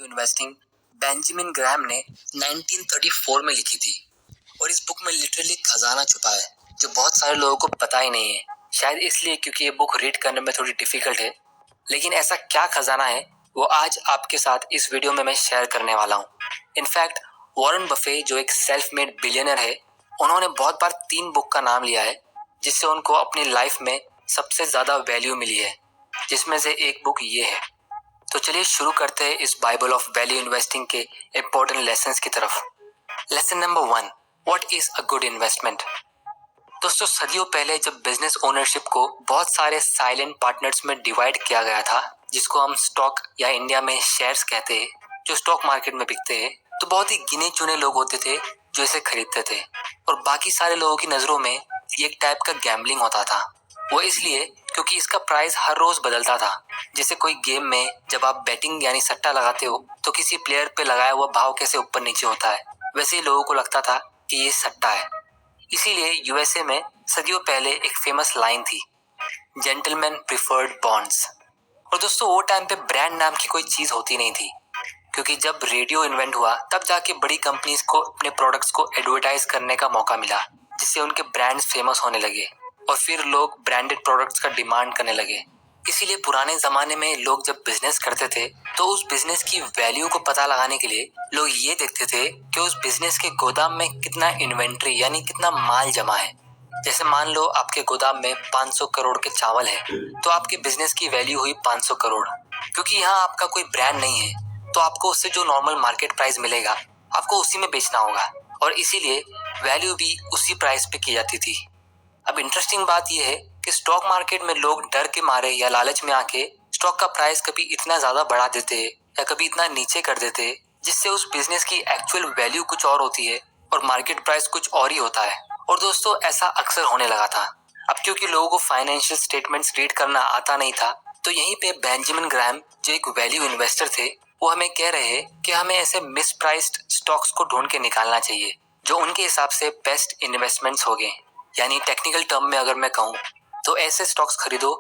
Value investing Benjamin Graham ने 1934 में लिखी थी और इस बुक में लिटरली खजाना छुपा है जो बहुत सारे लोगों को पता ही नहीं है। शायद इसलिए क्योंकि ये बुक रीड करने में थोड़ी डिफिकल्ट है। लेकिन ऐसा क्या खजाना है वो आज आपके साथ इस वीडियो में मैं शेयर करने वाला हूँ। इनफैक्ट वॉरेन बफे जो एक सेल्फ मेड बिलियनर है, उन्होंने बहुत बार 3 बुक का नाम लिया है जिससे उनको अपनी लाइफ में सबसे ज्यादा वैल्यू मिली है, जिसमें से एक बुक ये है। तो चलिए शुरू करते हैं इस बाइबल ऑफ वैल्यू इन्वेस्टिंग के इंपॉर्टेंट लेसन्स की तरफ। Lesson number 1, what is a good investment. दोस्तों, सदियों पहले जब बिजनेस ओनरशिप को बहुत सारे साइलेंट पार्टनर्स में डिवाइड किया गया था, जिसको हम स्टॉक या इंडिया में शेयर्स कहते हैं, जो स्टॉक मार्केट में बिकते हैं, तो बहुत ही गिने चुने लोग होते थे जो इसे खरीदते थे और बाकी सारे लोगों की नजरों में ये एक टाइप का गैम्बलिंग होता था। वो इसलिए क्योंकि इसका प्राइस हर रोज बदलता था। जैसे कोई गेम में जब आप बैटिंग यानी सट्टा लगाते हो तो किसी प्लेयर पे लगाया हुआ भाव कैसे ऊपर नीचे होता है, वैसे ही लोगों को लगता था कि ये सट्टा है। इसीलिए यूएसए में सदियों पहले एक फेमस लाइन थी, जेंटलमैन प्रिफर्ड बॉन्ड्स। और दोस्तों, वो टाइम पे ब्रांड नाम की कोई चीज होती नहीं थी, क्योंकि जब रेडियो इन्वेंट हुआ तब जाके बड़ी कंपनीज को अपने प्रोडक्ट्स को एडवर्टाइज करने का मौका मिला, जिससे उनके ब्रांड्स फेमस होने लगे और फिर लोग ब्रांडेड प्रोडक्ट्स का डिमांड करने लगे। इसीलिए पुराने जमाने में लोग जब बिजनेस करते थे तो उस बिजनेस की वैल्यू को पता लगाने के लिए लोग ये देखते थे कि उस बिजनेस के गोदाम में कितना इन्वेंट्री यानी कितना माल जमा है। जैसे मान लो आपके गोदाम में 500 करोड़ के चावल है, तो आपके बिजनेस की वैल्यू हुई 500 करोड़। क्योंकि यहाँ आपका कोई ब्रांड नहीं है तो आपको उससे जो नॉर्मल मार्केट प्राइस मिलेगा आपको उसी में बेचना होगा और इसीलिए वैल्यू भी उसी प्राइस पे की जाती थी। अब इंटरेस्टिंग बात यह है कि स्टॉक मार्केट में लोग डर के मारे या लालच में आके स्टॉक का प्राइस कभी इतना ज्यादा बढ़ा देते हैं या कभी इतना नीचे कर देते हैं, जिससे उस बिजनेस की एक्चुअल वैल्यू कुछ और होती है और मार्केट प्राइस कुछ और ही होता है। और दोस्तों, ऐसा अक्सर होने लगा था। अब क्योंकि लोगों को फाइनेंशियल स्टेटमेंट्स रीड करना आता नहीं था, तो यहीं पे बेंजामिन ग्रैहम जो एक वैल्यू इन्वेस्टर थे, वो हमें कह रहे हैं कि हमें ऐसे मिसप्राइस्ड स्टॉक्स को ढूंढ के निकालना चाहिए जो उनके हिसाब से बेस्ट इन्वेस्टमेंट्स हो गए। यानी टेक्निकल टर्म में अगर मैं कहूँ तो ऐसे स्टॉक्स खरीदो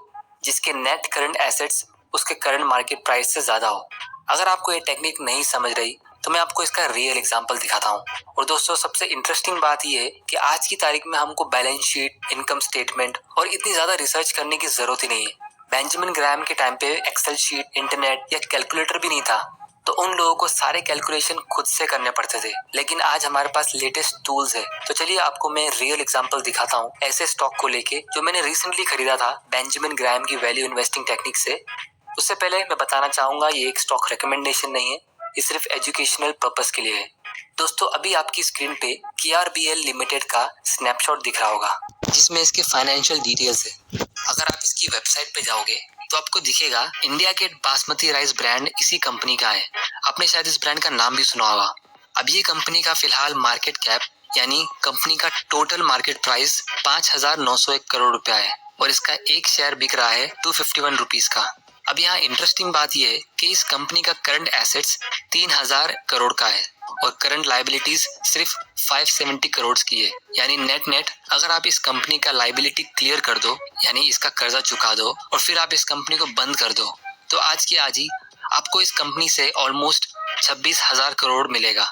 जिसके नेट करंट एसेट्स उसके करंट मार्केट प्राइस से ज्यादा हो। अगर आपको ये टेक्निक नहीं समझ रही तो मैं आपको इसका रियल एग्जांपल दिखाता हूँ। और दोस्तों, सबसे इंटरेस्टिंग बात ये है कि आज की तारीख में हमको बैलेंस शीट, इनकम स्टेटमेंट और इतनी ज्यादा रिसर्च करने की जरूरत ही नहीं है। बेंजामिन ग्रैहम के टाइम पे एक्सेल शीट, इंटरनेट या कैलकुलेटर भी नहीं था, तो उन लोगों को सारे कैलकुलेशन खुद से करने पड़ते थे। लेकिन आज हमारे पास लेटेस्ट टूल्स है। तो चलिए आपको मैं रियल एग्जांपल दिखाता हूँ ऐसे स्टॉक को लेके जो मैंने रिसेंटली खरीदा था बेंजामिन ग्रैहम की वैल्यू इन्वेस्टिंग टेक्निक से। उससे पहले मैं बताना चाहूंगा ये एक स्टॉक रिकमेंडेशन नहीं है, ये सिर्फ एजुकेशनल पर्पस के लिए है। दोस्तों, अभी आपकी स्क्रीन पे KRBL लिमिटेड का स्नैपशॉट दिख रहा होगा जिसमें इसके फाइनेंशियल डिटेल्स है। अगर आप इसकी वेबसाइट पे जाओगे तो आपको दिखेगा India Gate basmati rice brand इसी कंपनी का है। आपने शायद इस ब्रांड का नाम भी सुना होगा। अब ये कंपनी का फिलहाल मार्केट कैप यानी कंपनी का टोटल मार्केट प्राइस 5,901 करोड़ रुपया है और इसका एक शेयर बिक रहा है 251 रुपीज का। अब यहाँ इंटरेस्टिंग बात यह है कि इस कंपनी का करंट एसेट्स 3,000 करोड़ का है और करंट लाइबिलिटीज सिर्फ 570 करोड़ की है। यानी नेट नेट अगर आप इस कंपनी का लाइबिलिटी क्लियर कर दो यानी इसका कर्जा चुका दो और फिर आप इस कंपनी को बंद कर दो तो आज की आज ही आपको इस कंपनी से ऑलमोस्ट 26,000 करोड़ मिलेगा।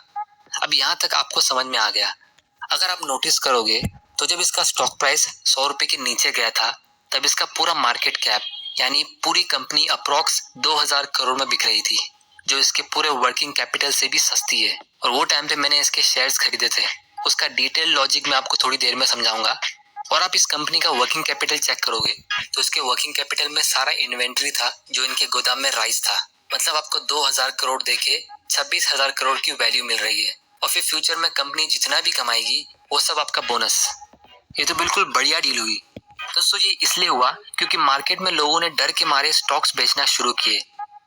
अब यहाँ तक आपको समझ में आ गया। अगर आप नोटिस करोगे तो जब इसका स्टॉक प्राइस 100 रुपए के नीचे गया था तब इसका पूरा मार्केट कैप यानी पूरी कंपनी अप्रॉक्स 2,000 करोड़ में बिक रही थी, जो इसके पूरे वर्किंग कैपिटल से भी सस्ती है। और वो टाइम पे मैंने इसके शेयर्स खरीदे थे। उसका डिटेल लॉजिक मैं आपको थोड़ी देर में समझाऊंगा। और आप इस कंपनी का वर्किंग कैपिटल चेक करोगे तो इसके वर्किंग कैपिटल में सारा इन्वेंट्री था जो इनके गोदाम में राइस था। मतलब आपको 2,000 करोड़ देके 26,000 करोड़ की वैल्यू मिल रही है और फिर फ्यूचर में कंपनी जितना भी कमाएगी वो सब आपका बोनस। ये तो बिल्कुल बढ़िया डील हुई। दोस्तों, ये इसलिए हुआ क्योंकि मार्केट में लोगों ने डर के मारे स्टॉक्स बेचना शुरू किए।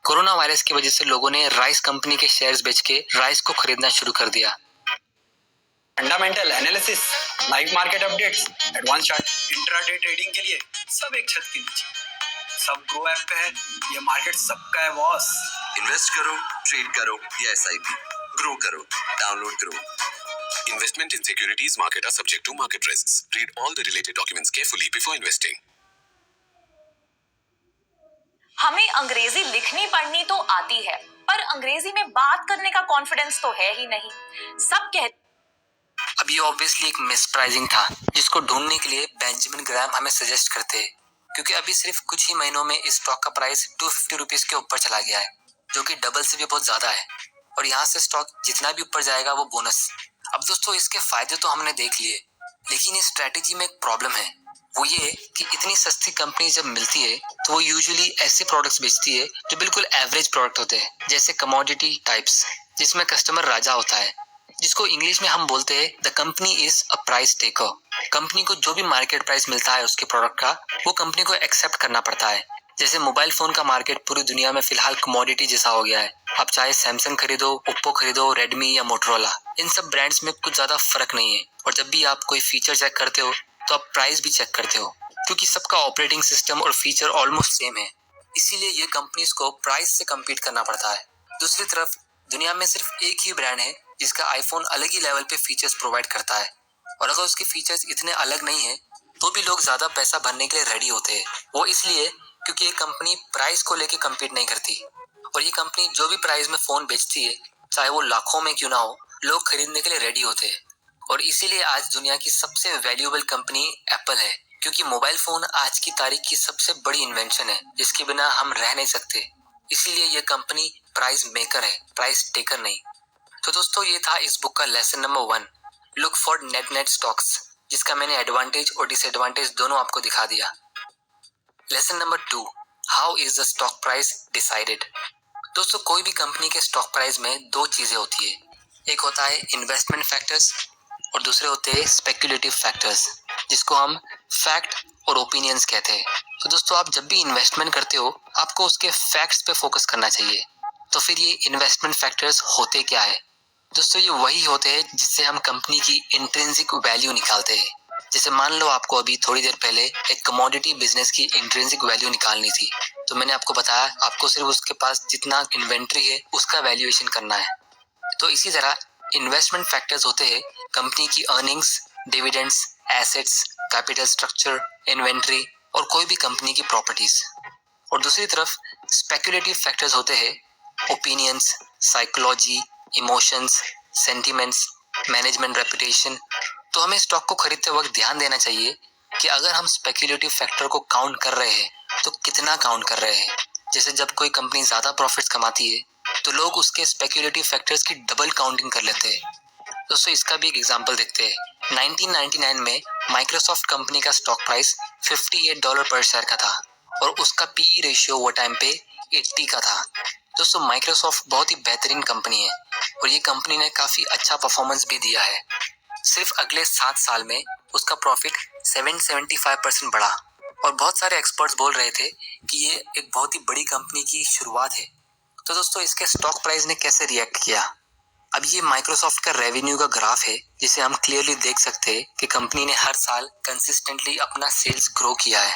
कोरोना वायरस की वजह से लोगों ने राइस कंपनी के शेयर्स बेच के राइस को खरीदना शुरू कर दिया। Fundamental analysis, live market updates, advance chart, intraday trading के लिए सब एक छत के नीचे। सब ग्रो ऐप पे है, ये मार्केट सबका है बॉस। इन्वेस्ट करो, ट्रेड करो या SIP, ग्रो करो, डाउनलोड करो। Investment in securities market are subject to market risks. Read all the related documents carefully before investing. हमें अंग्रेजी लिखनी पढ़नी तो आती है, पर अंग्रेजी में बात करने का कॉन्फिडेंस तो है ही नहीं। सब कहते अब ये ऑब्वियसली एक मिसप्राइसिंग था जिसको ढूंढने के लिए बेंजामिन ग्राहम हमें सजेस्ट करते हैं, क्योंकि अभी सिर्फ कुछ ही महीनों में इस स्टॉक का प्राइस 250 रुपीज के ऊपर चला गया है, जो कि डबल से भी बहुत ज्यादा है। और यहाँ से स्टॉक जितना भी ऊपर जाएगा वो बोनस। अब दोस्तों इसके फायदे तो हमने देख लिए, लेकिन इस स्ट्रेटेजी में एक प्रॉब्लम है। वो ये कि इतनी सस्ती कंपनी जब मिलती है तो वो यूजुअली ऐसे प्रोडक्ट्स बेचती है जो बिल्कुल एवरेज प्रोडक्ट होते हैं, जैसे कमोडिटी टाइप्स, जिसमें कस्टमर राजा होता है, जिसको इंग्लिश में हम बोलते हैं the company is a price taker. Company को जो भी मार्केट प्राइस मिलता है उसके प्रोडक्ट का, वो कंपनी को एक्सेप्ट करना पड़ता है। जैसे मोबाइल फोन का मार्केट पूरी दुनिया में फिलहाल कमोडिटी जैसा हो गया है। आप चाहे सैमसंग खरीदो, ओप्पो खरीदो, रेडमी या मोटरोला, इन सब ब्रांड्स में कुछ ज्यादा फर्क नहीं है। और जब भी आप कोई फीचर चेक करते हो तो आप प्राइस भी चेक करते हो, क्योंकि सबका ऑपरेटिंग सिस्टम और फीचर ऑलमोस्ट सेम है। इसीलिए ये कंपनीज को प्राइस से कम्पीट करना पड़ता है। दूसरी तरफ दुनिया में सिर्फ एक ही ब्रांड है जिसका आईफोन अलग ही लेवल पे फीचर्स प्रोवाइड करता है, और अगर उसके फीचर्स इतने अलग नहीं है तो भी लोग ज्यादा पैसा भरने के लिए रेडी होते हैं। वो इसलिए क्योंकि ये कंपनी प्राइस को लेके कम्पीट नहीं करती, और ये कंपनी जो भी प्राइस में फोन बेचती है, चाहे वो लाखों में क्यों ना हो, लोग खरीदने के लिए रेडी होते हैं। और इसीलिए आज दुनिया की सबसे वैल्यूएबल कंपनी एप्पल है, क्योंकि मोबाइल फोन आज की तारीख की सबसे बड़ी इन्वेंशन है जिसके बिना हम रह नहीं सकते। इसीलिए ये कंपनी प्राइस मेकर है, प्राइस टेकर नहीं। तो दोस्तों ये था इस बुक का lesson number 1, look for net stocks, जिसका मैंने एडवांटेज और डिसएडवांटेज दोनों आपको दिखा दिया। Lesson number 2, how is the stock price decided. दोस्तों कोई भी कंपनी के स्टॉक प्राइस में दो चीजें होती है, एक होता है इन्वेस्टमेंट फैक्टर्स और दूसरे होते हैं स्पेक्युलेटिव फैक्टर्स, जिसको हम फैक्ट और ओपिनियंस कहते हैं। तो दोस्तों आप जब भी इन्वेस्टमेंट करते हो आपको उसके फैक्ट्स पे फोकस करना चाहिए। तो फिर ये इन्वेस्टमेंट फैक्टर्स होते क्या है? दोस्तों ये वही होते हैं जिससे हम कंपनी की इंट्रिंसिक वैल्यू निकालते हैं। जैसे मान लो आपको अभी थोड़ी देर पहले एक कमोडिटी बिजनेस की इंट्रिंसिक वैल्यू निकालनी थी, तो मैंने आपको बताया आपको सिर्फ उसके पास जितना इन्वेंट्री है उसका वैल्यूएशन करना है। तो इसी तरह इन्वेस्टमेंट फैक्टर्स होते हैं कंपनी की earnings, dividends, assets, capital structure, inventory और कोई भी कंपनी की प्रॉपर्टीज। और दूसरी तरफ स्पेक्युलेटिव फैक्टर्स होते हैं opinions, psychology, emotions, sentiments, management reputation. तो हमें स्टॉक को खरीदते वक्त ध्यान देना चाहिए कि अगर हम स्पेक्युलेटिव फैक्टर को काउंट कर रहे हैं तो कितना काउंट कर रहे हैं। जैसे जब कोई कंपनी ज्यादा प्रॉफिट्स कमाती है तो लोग उसके स्पेक्युलेटिव फैक्टर्स की डबल काउंटिंग कर लेते हैं। दोस्तों इसका भी एक एग्जांपल देखते हैं। 1999 में माइक्रोसॉफ्ट कंपनी का स्टॉक प्राइस $58 पर शेयर का था और उसका पीई रेशियो वो टाइम पे 80 का था। दोस्तों माइक्रोसॉफ्ट बहुत ही बेहतरीन कंपनी है और ये कंपनी ने काफी अच्छा परफॉर्मेंस भी दिया है। सिर्फ अगले 7 साल में उसका प्रॉफिट 775% बढ़ा और बहुत सारे एक्सपर्ट्स बोल रहे थे कि ये एक बहुत ही बड़ी कंपनी की शुरुआत है। तो दोस्तों इसके स्टॉक प्राइस ने कैसे रिएक्ट किया? अब ये माइक्रोसॉफ्ट का रेवेन्यू का ग्राफ है, जिसे हम क्लियरली देख सकते हैं कि कंपनी ने हर साल कंसिस्टेंटली अपना सेल्स ग्रो किया है।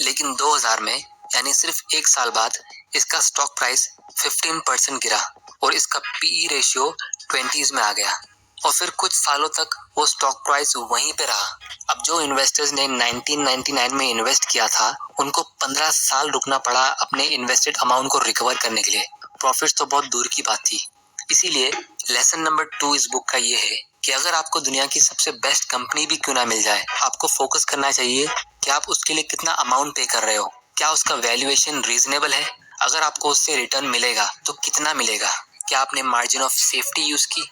लेकिन 2000 में यानी सिर्फ एक साल बाद इसका स्टॉक प्राइस 15% गिरा और इसका पीई रेशियो 20s में आ गया और फिर कुछ सालों तक वो स्टॉक प्राइस वहीं पे रहा। अब जो इन्वेस्टर्स ने 1999 में इन्वेस्ट किया था उनको 15 साल रुकना पड़ा अपने इन्वेस्टेड अमाउंट को रिकवर करने के लिए। प्रॉफिट्स तो बहुत दूर की बात थी। इसीलिए लेसन नंबर 2 इस बुक का ये है कि अगर आपको दुनिया की सबसे बेस्ट कंपनी भी क्यों ना मिल जाए, आपको फोकस करना चाहिए कि आप उसके लिए कितना अमाउंट पे कर रहे हो, क्या उसका वैल्यूएशन रीजनेबल है, अगर आपको उससे रिटर्न मिलेगा तो कितना मिलेगा, क्या आपने मार्जिन ऑफ सेफ्टी यूज की।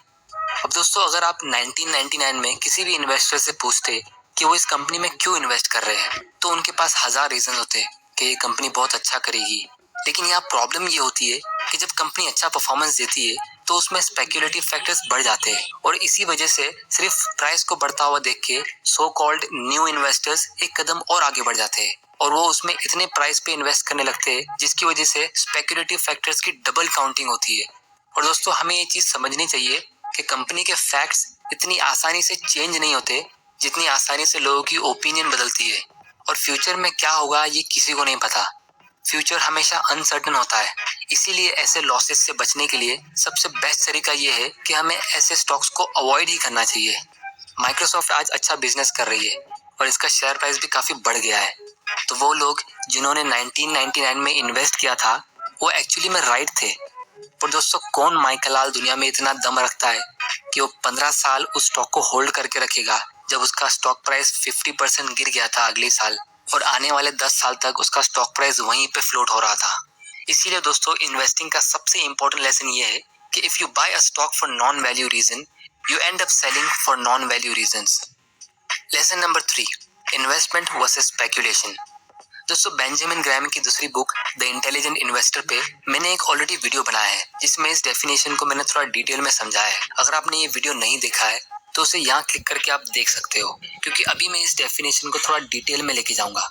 अब दोस्तों अगर आप 1999 में किसी भी इन्वेस्टर से पूछते कि वो इस कंपनी में क्यों इन्वेस्ट कर रहे हैं तो उनके पास 1000 रीजन होते कि ये कंपनी बहुत अच्छा करेगी। लेकिन यहाँ प्रॉब्लम ये होती है कि जब कंपनी अच्छा परफॉर्मेंस देती है तो उसमें स्पेक्युलेटिव फैक्टर्स बढ़ जाते हैं और इसी वजह से सिर्फ प्राइस को बढ़ता हुआ देख के सो कॉल्ड न्यू इन्वेस्टर्स एक कदम और आगे बढ़ जाते हैं और वो उसमें इतने प्राइस पे इन्वेस्ट करने लगते हैं जिसकी वजह से स्पेक्युलेटिव फैक्टर्स की डबल काउंटिंग होती है। और दोस्तों हमें ये चीज समझनी चाहिए कि कंपनी के फैक्ट्स इतनी आसानी से चेंज नहीं होते जितनी आसानी से लोगों की ओपिनियन बदलती है। और फ्यूचर में क्या होगा ये किसी को नहीं पता। फ्यूचर हमेशा अनसर्टेन होता है। इसीलिए ऐसे लॉसेस से बचने के लिए सबसे बेस्ट तरीका ये है कि हमें ऐसे स्टॉक्स को अवॉइड ही करना चाहिए। माइक्रोसॉफ्ट आज अच्छा बिजनेस कर रही है और इसका शेयर प्राइस भी काफी बढ़ गया है। तो वो लोग जिन्होंने 1999 में इन्वेस्ट किया था वो एक्चुअली में राइट थे। पर दोस्तों कौन माइकलाल दुनिया में इतना दम रखता है कि वो 15 साल उस स्टॉक को होल्ड करके रखेगा जब उसका स्टॉक प्राइस 50% गिर गया था अगले साल, और आने वाले 10 साल तक उसका स्टॉक प्राइस वहीं पे फ्लोट हो रहा था। इसीलिए दोस्तों इन्वेस्टिंग का सबसे इंपॉर्टेंट लेसन ये है कि if you buy a stock for non value reason, you end up selling for non value reasons. Lesson number 3, investment versus speculation. दोस्तों बेंजामिन ग्रैहम की दूसरी बुक द इंटेलिजेंट इन्वेस्टर पे मैंने एक ऑलरेडी वीडियो बनाया है जिसमें इस डेफिनेशन को मैंने थोड़ा डिटेल में समझाया है। अगर आपने ये वीडियो नहीं देखा है तो उसे यहाँ क्लिक करके आप देख सकते हो, क्योंकि अभी मैं इस डेफिनेशन को थोड़ा डिटेल में लेके जाऊंगा।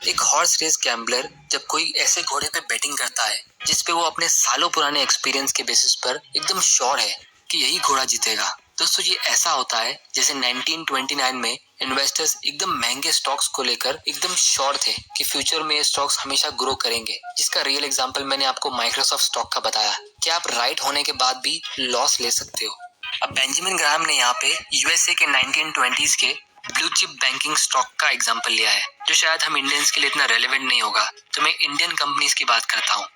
एक हॉर्स रेस गैम्बलर जब कोई ऐसे घोड़े पे बैटिंग करता है जिसपे वो अपने सालों पुराने एक्सपीरियंस के बेसिस पर एकदम श्योर है कि यही घोड़ा जीतेगा। दोस्तों ये ऐसा होता है जैसे 1929 में इन्वेस्टर्स एकदम महंगे स्टॉक्स को लेकर एकदम श्योर थे कि फ्यूचर में ये स्टॉक्स हमेशा ग्रो करेंगे, जिसका रियल एग्जांपल मैंने आपको माइक्रोसॉफ्ट स्टॉक का बताया कि आप राइट होने के बाद भी लॉस ले सकते हो। अब बेंजामिन ग्राहम ने यहाँ पे यूएसए के 1920s के ब्लू चिप बैंकिंग स्टॉक का एग्जांपल लिया है, जो शायद हम इंडियंस के लिए इतना रेलेवेंट नहीं होगा, तो मैं इंडियन कंपनीज की बात करता हूँ।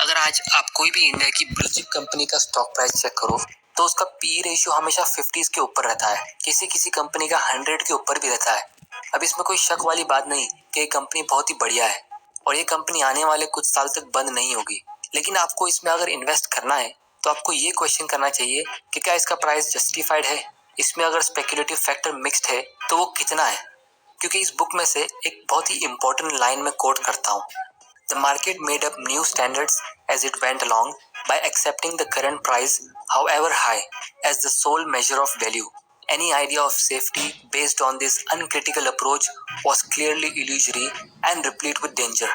अगर आज आप कोई भी इंडिया की ब्लू चिप कंपनी का स्टॉक प्राइस चेक करो तो उसका पी रेशियो हमेशा 50s के ऊपर रहता है, किसी किसी कंपनी का 100 के ऊपर भी रहता है। अब इसमें कोई शक वाली बात नहीं कि ये कंपनी बहुत ही बढ़िया है और ये कंपनी आने वाले कुछ साल तक बंद नहीं होगी, लेकिन आपको इसमें अगर इन्वेस्ट करना है तो आपको ये क्वेश्चन करना चाहिए कि क्या इसका प्राइस जस्टिफाइड है, इसमें अगर स्पेक्युलेटिव फैक्टर मिक्स्ड है तो वो कितना है। क्योंकि इस बुक में से एक बहुत ही इंपॉर्टेंट लाइन में कोट करता हूँ, the market made up new standards as it went along by accepting the current price however high as the sole measure of value. Any idea of safety based on this uncritical approach was clearly illusory and replete with danger.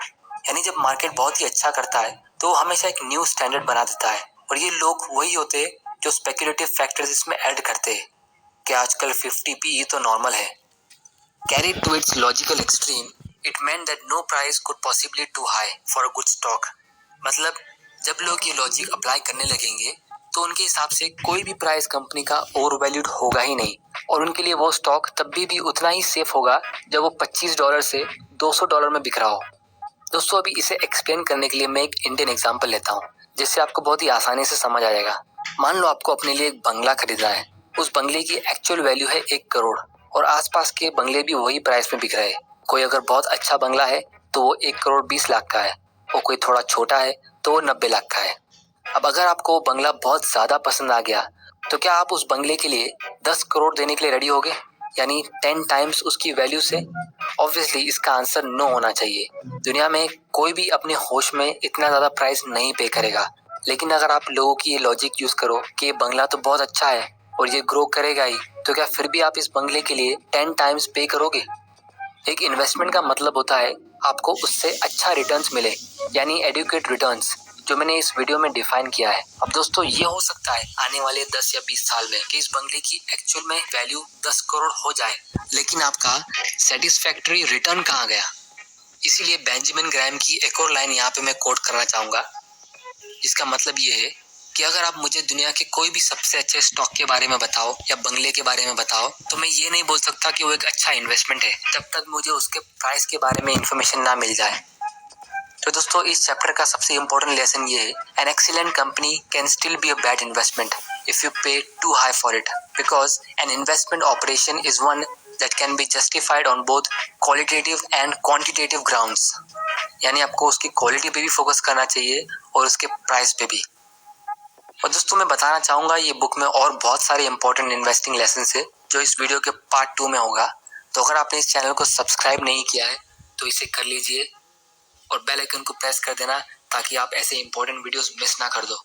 यानी जब market बहुत ही अच्छा करता है तो वो हमेशा एक न्यू स्टैंडर्ड बना देता है, और ये लोग वही होते हैं जो स्पेकुलेटिव फैक्टर्स इसमें ऐड करते हैं कि आजकल 50 PE तो नॉर्मल है। Carried to its logical extreme, it meant that no price could possibly too high for a good stock. मतलब जब लोग ये लॉजिक अप्लाई करने लगेंगे तो उनके हिसाब से कोई भी प्राइस कंपनी का ओवर वैल्यूड होगा ही नहीं, और उनके लिए वो स्टॉक तब भी उतना ही सेफ होगा जब वो $25 से $200 में बिक रहा हो। दोस्तों अभी इसे एक्सप्लेन करने के लिए मैं एक इंडियन एग्जांपल लेता हूँ जिससे आपको बहुत ही आसानी से समझ आ जाएगा। मान लो आपको अपने लिए एक बंगला खरीदना है, उस बंगले की एक्चुअल वैल्यू है 1 करोड़ और आसपास के बंगले भी वही प्राइस में बिक रहे हैं। कोई अगर बहुत अच्छा बंगला है तो वो 1 करोड़ 20 लाख का है, और कोई थोड़ा छोटा है तो वो 90 लाख का है। अब अगर आपको वो बंगला बहुत ज्यादा पसंद आ गया तो क्या आप उस बंगले के लिए 10 करोड़ देने के लिए रेडी होगे, यानी 10 टाइम्स उसकी वैल्यू से? ऑब्वियसली इसका आंसर नो होना चाहिए। दुनिया में कोई भी अपने होश में इतना ज्यादा प्राइस नहीं पे करेगा। लेकिन अगर आप लोगों की ये लॉजिक यूज करो कि ये बंगला तो बहुत अच्छा है और ये ग्रो करेगा ही, तो क्या फिर भी आप इस बंगले के लिए 10 टाइम्स पे करोगे? एक इन्वेस्टमेंट का मतलब होता है आपको उससे अच्छा रिटर्न्स मिले, यानी एडुकेट रिटर्न्स, जो मैंने इस वीडियो में डिफाइन किया है। अब दोस्तों ये हो सकता है आने वाले 10 या 20 साल में कि इस बंगले की एक्चुअल में वैल्यू 10 करोड़ हो जाए, लेकिन आपका सेटिस्फैक्टरी रिटर्न कहाँ गया? इसीलिए बेंजामिन ग्रैहम की एक और लाइन यहाँ पे मैं कोट करना चाहूंगा, जिसका मतलब ये है कि अगर आप मुझे दुनिया के कोई भी सबसे अच्छे स्टॉक के बारे में बताओ या बंगले के बारे में बताओ, तो मैं ये नहीं बोल सकता कि वो एक अच्छा इन्वेस्टमेंट है जब तक मुझे उसके प्राइस के बारे में इंफॉर्मेशन ना मिल जाए। तो दोस्तों इस चैप्टर का सबसे इम्पोर्टेंट लेसन ये है, an excellent company can still be a bad investment if you pay too high for it, because an investment operation is one that can be justified on both qualitative and quantitative grounds. यानी आपको उसकी quality पे भी focus करना चाहिए और उसके price पे भी। और दोस्तों मैं बताना चाहूँगा ये बुक में और बहुत सारे इंपॉर्टेंट इन्वेस्टिंग लेसन है जो इस वीडियो के पार्ट 2 में होगा। तो अगर आपने इस चैनल को सब्सक्राइब नहीं किया है तो इसे कर लीजिए और बेल आइकन को प्रेस कर देना ताकि आप ऐसे इंपॉर्टेंट वीडियोस मिस ना कर दो।